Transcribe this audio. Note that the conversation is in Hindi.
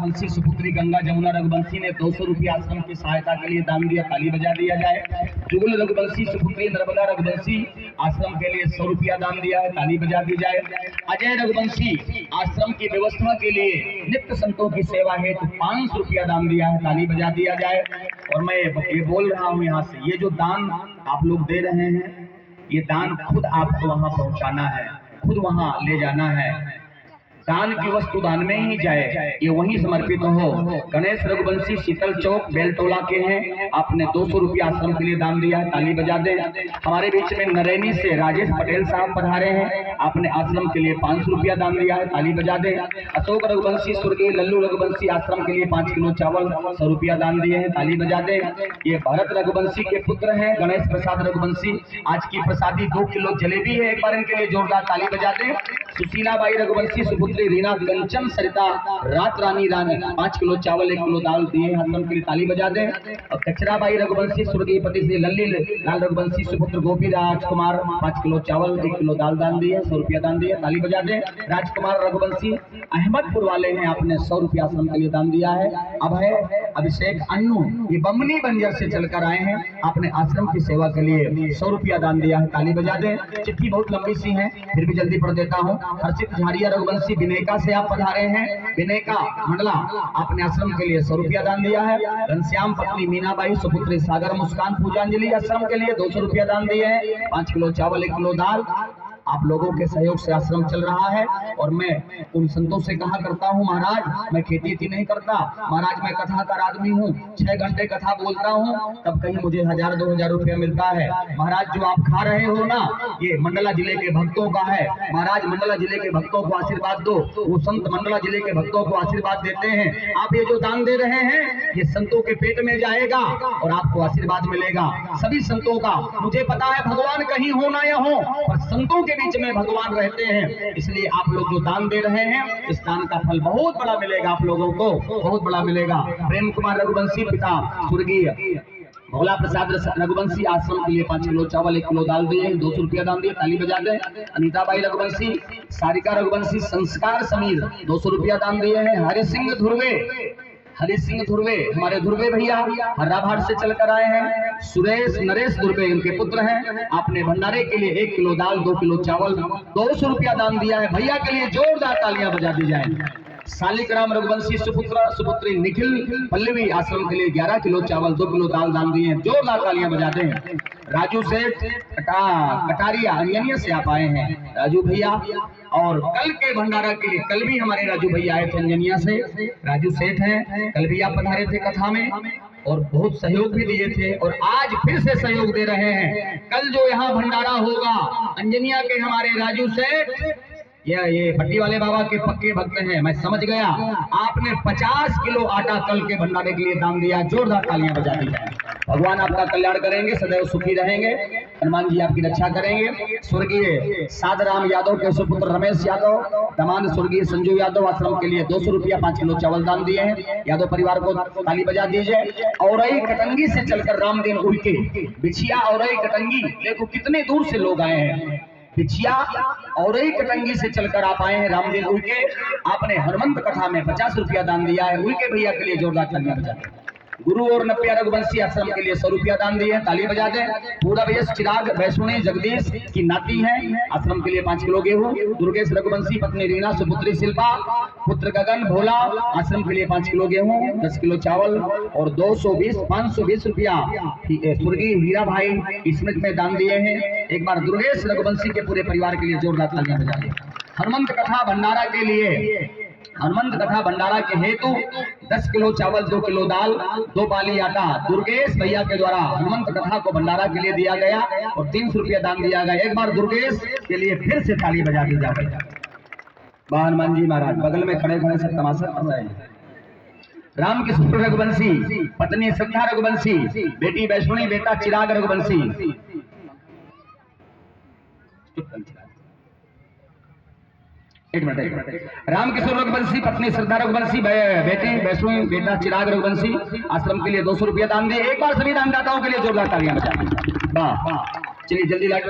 रघुवंशी सुपुत्री गंगा जमुना रघुवंशी ने 200 रुपया आश्रम की सहायता के लिए दान दिया, ताली बजा दिया जाए। जुगल रघुवंशी सुपुत्री नर्मदा रघुवंशी आश्रम के लिए 100 रुपया दान दिया है, ताली बजा दी जाए। अजय रघुवंशी आश्रम की व्यवस्था के लिए नित्य संतों की सेवा हेतु 500 रुपया दान दिया है, ताली बजा दिया जाए। और मैं ये बोल रहा हूँ यहाँ से, ये जो दान आप लोग दे रहे हैं, ये दान खुद आपको वहां पहुंचाना है, खुद वहां ले जाना है। दान की वस्तु दान में ही जाए, ये वहीं समर्पित हो। गणेश रघुवंशी शीतल चौक बेलटोला के हैं, आपने 200 रुपया आश्रम के लिए दान दिया है, ताली बजा दे। हमारे बीच में नरैनी से राजेश पटेल साहब पधारे हैं, आपने आश्रम के लिए 500 रुपया दान दिया है, ताली बजा दे। अशोक रघुवंशी स्वर्गीय लल्लू रघुवंशी आश्रम के लिए 5 किलो चावल 100 रुपया दान दिए हैं, ताली बजा दे। ये भरत रघुवंशी के पुत्र हैं गणेश प्रसाद रघुवंशी, आज की प्रसादी 2 किलो जलेबी है, एक बार इनके लिए जोरदार ताली बजा दे। सुशीला बाई रघुवंशी सुपुत्री रीना कंचन सरिता रात रानी 5 किलो चावल 1 किलो दाल दिए, आश्रम के लिए ताली बजा दें। और कचरा बाई रघुवंशी स्वर्गीय पति श्री लल्ली लाल रघुवंशी सुपुत्र गोपी राजकुमार 5 किलो चावल 1 किलो दाल दान दिए, 100 रुपया दान दिए, ताली बजा दें। राजकुमार रघुवंशी अहमदपुर वाले हैं, आपने 100 रुपया आश्रम के लिए दान दिया है। अब है अभिषेक अन्नू, ये बमनी बंजर से चलकर आए हैं, आपने आश्रम की सेवा के लिए 100 रुपया दान दिया है, ताली बजा दें। चिट्ठी बहुत लंबी सी है, फिर भी जल्दी पढ़ देता हूँ। हर्षित झारिया रघुवंशी बिनेका से आप पधारे हैं, बिनेका मंडला, आपने आश्रम के लिए 100 रुपया दान दिया है। घनश्याम पत्नी मीनाबाई सुपुत्री सागर मुस्कान पूजांजलि आश्रम के लिए 200 रुपया दान दिए हैं, 5 किलो चावल 1 किलो दाल। आप लोगों के सहयोग से आश्रम चल रहा है। और मैं उन संतों से कहा करता हूँ, महाराज मैं खेती नहीं करता, महाराज मैं कथाकार आदमी हूँ, 6 घंटे कथा बोलता हूँ, तब कहीं मुझे 1000-2000 रुपया मिलता है। महाराज जो आप खा रहे हो ना, ये मंडला जिले के भक्तों का है, महाराज मंडला जिले के भक्तों को आशीर्वाद दो। वो संत मंडला जिले के भक्तों को आशीर्वाद देते हैं, आप ये जो दान दे रहे हैं ये संतों के पेट में जाएगा और आपको आशीर्वाद मिलेगा सभी संतों का। मुझे पता है भगवान कहीं हो ना या हो, पर संतों के बीच में भगवान रहते हैं, इसलिए आप लोग जो दान दे रहे हैं इस दान का फल बहुत बड़ा मिलेगा, आप लोगों को बहुत बड़ा मिलेगा। प्रेम कुमार रघुवंशी पिता स्वर्गीय भोला प्रसाद रघुवंशी आश्रम के लिए 5 किलो चावल 1 किलो दाल दिए, 200 रुपया दान दिए, ताली बजा दे। अनीता बाई रघुवंशी सारिका रघुवंशी संस्कार समीर 200 रुपया दान दिए हैं। हरि सिंह धुर्वे हमारे धुर्वे भैया हर्राभाट से चलकर आए हैं। सुरेश नरेश धुर्वे इनके पुत्र हैं, आपने भंडारे के लिए 1 किलो दाल 2 किलो चावल 200 रुपया दान दिया है, भैया के लिए जोरदार तालियां बजा दी जाए। शालिग्राम रघुवंशी सुपुत्री निखिल पल्लवी आश्रम के लिए 11 किलो चावल 2 किलो दाल दान दिए हैं, जोरदार तालियां बजा दें। राजू सेठ कटारिया अंजनिया से आप आए हैं, राजू भैया। और कल के भंडारा के लिए कल भी हमारे राजू भैया आए थे अंजनिया से, राजू सेठ हैं, कल भी आप पधारे थे कथा में और बहुत सहयोग भी दिए थे और आज फिर से सहयोग दे रहे हैं। कल जो यहाँ भंडारा होगा अंजनिया के हमारे राजू सेठ ये भट्टी वाले बाबा के पक्के भक्त हैं, मैं समझ गया। आपने 50 किलो आटा कल के भंडारे के लिए दान दिया, जोरदार तालियां बजा दी जाए। भगवान आपका कल्याण करेंगे, सदैव सुखी रहेंगे, हनुमान जी आपकी रक्षा करेंगे। स्वर्गीय साधराम यादव के सुपुत्र रमेश यादव दमान स्वर्गीय संजू यादव आश्रम के लिए 200 रुपया 5 किलो चावल दान दिए हैं, यादव परिवार को ताली बजा दीजिए। औरई कटंगी से चलकर रामदीन उइके बिछिया औरई कटंगी, देखो कितने दूर से लोग आए हैं, बिछिया औरई कटंगी से चलकर आप आए हैं रामदीन उइके, आपने हनुमंत कथा में 50 रुपया दान दिया है, उइके भैया के लिए जोरदार तालियां बजा दें। गुरु और नपिया रघुवंशी आश्रम के लिए 100 रुपया दान दिए, ताली बजा दें। पूरा भैया चिराग वैष्णवी जगदीश की नाती है, आश्रम के लिए 5 किलो गेहूं। दुर्गेश रघुवंशी पत्नी रीना सुपुत्री शिल्पा पुत्र गगन भोला आश्रम के लिए 5 किलो गेहूं 10 किलो चावल और 520 रुपया स्वर्गीय हीरा भाई स्मृति में दान दिए हैं। एक बार दुर्गेश रघुवंशी के पूरे परिवार के लिए जोरदार तालियां बजा दें। हनुमंत कथा भंडारा के लिए हनुमंत कथा भंडारा के हेतु 10 किलो चावल 2 किलो दाल 2 बाली आटा दुर्गेश भैया के द्वारा हनुमंत कथा को भंडारा के लिए दिया गया और 300 रुपया दान दिया गया। एक बार दुर्गेश के लिए फिर से ताली बजा दी जाए। हनुमान जी महाराज बगल में खड़े खड़े सब तमाशा कर रहे हैं। राम किशोर रघुवंशी पत्नी श्रद्धा रघुवंशी बेटी वैष्णवी बेटा चिराग रघुवंशी एक मिनट राम किशोर रघुवंशी पत्नी श्रद्धा रघुवंशी बेटी वैष्णवी बेटा चिराग रघुवंशी आश्रम के लिए 200 रुपया दान दिए। एक बार सभी दानदाताओं के लिए जोरदार तालियां बजाएं। वाह चलिए जल्दी लाइट